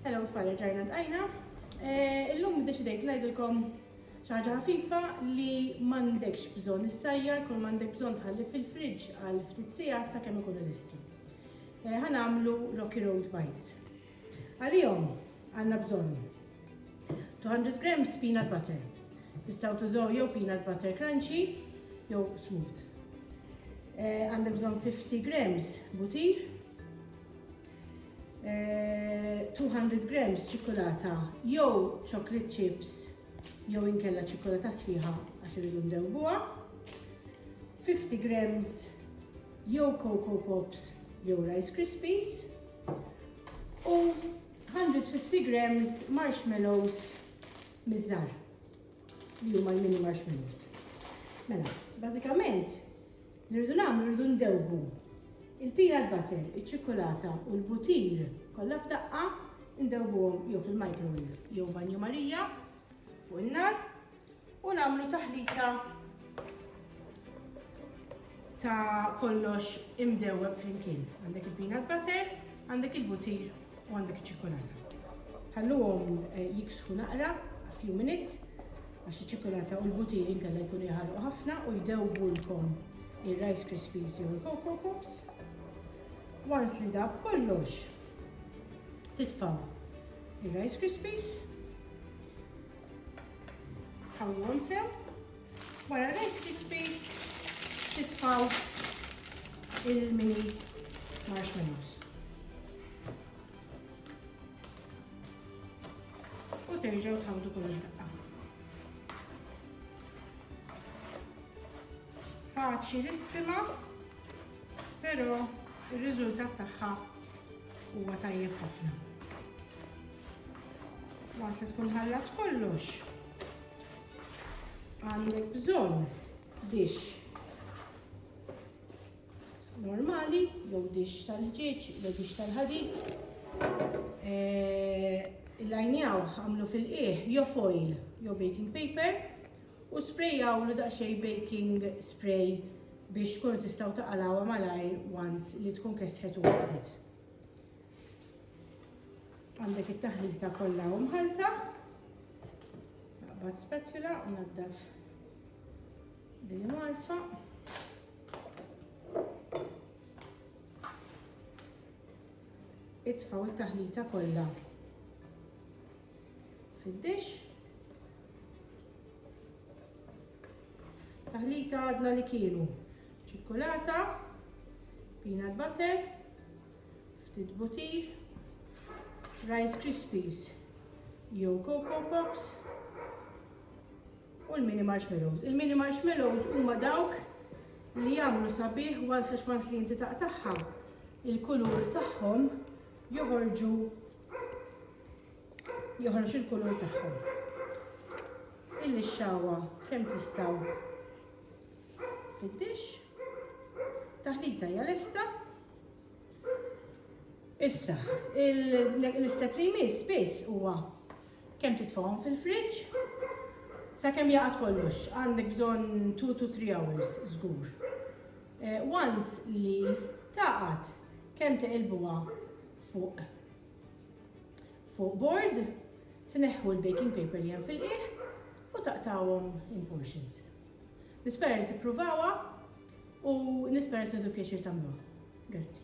Hello tfal, ġajna tqajna. Illum deċidejt ngħidilkom xi ħaġa ħafifa li m'għandekx bżonn issajjar, kull m'għandek bżonn tħalli fil-friġġ għal ftit sigħat sakemm ikunu lesti. Ħanagħmlu Rocky Road Bites. Għalihom għandna bżonn 200 grams peanut butter. Tistgħu tużaw jew peanut butter crunchy jew smooth. Għandek bżonn 50 grams butir, 200 grams ċikolata jew chocolate chips jew inkella ċikolata sħiħa għax irridu ndewbuha, 50 grams jew coco pops jew rice krispies u 150 grams marshmallows miż-żgħar li huma l-mini marshmallows. Mela, bażikament li rridu nagħmlu rridu ndewbu il-peanut butter, iċ-ċikolata u l-butir kollha f'daqqa ndewbuhom jew fil-microwave jew banju Marija fuq in-nar u nagħmlu taħlita ta' kollox imdewweb flimkien. Għandek il-peanut butter, għandek il-butir u għandek iċ-ċikolata. Ħalluhom jiksħu naqra a few minutes għax iċ-ċikolata u l-butir inkella jkunu jħarqu ħafna u jdewwulkom il-rice krispies jew il-coco pops. Once li dab kollox, titfaw il-rice krispies, ħawwhom sew, wara rice krispies titfaw il-mini marshmallows. U terġgħu tħawdu kollox daqqa. Faċilissima, però ir-riżultat tagħha huwa tajjeb ħafna. Once li tkun ħallat kollox, għandek bżonn dish normali, jew dish tal-ħġieġ, jew dish tal-ħadid. Illajnjaw għamlu fil-qiegħ jew foil jew baking paper u sprayjaw lu daqsxejn baking spray biex tkunu tistgħu taqalawha malajr once li tkun kesħet u waqtet. Għandek it-taħlita kollha u mħalta. Naqbad spatula u naddaf din marfa. Itfgħu it-taħlita kollha fid-dish. Taħlita għadna li kienu ċikolata, peanut butter, ftit butir, rice krispies jew coco pops u l-mini marshmallows. Il-mini marshmallows huma dawk li jagħmlu sabiħ once li inti taqtaħħa il-kulur tagħhom joħorġ il-kulur tagħhom. Il-lixxawa kemm tistgħu fid-dish. Taħlita hija lesta. Issa, l-istep li jmiss biss huwa kemm titfgħuhom fil-friġġ sakemm jaqgħad kollox. Għandek bżonn 2 to 3 hours żgur. Once li taqgħad kemm tiqilbuha fuq board, tneħħu l-baking paper li hemm fil-qiegħ u taqtawhom in portions. Nispera li tippruvawha u nispera li tagħtu pjaċir tagħmluha. Grazzi.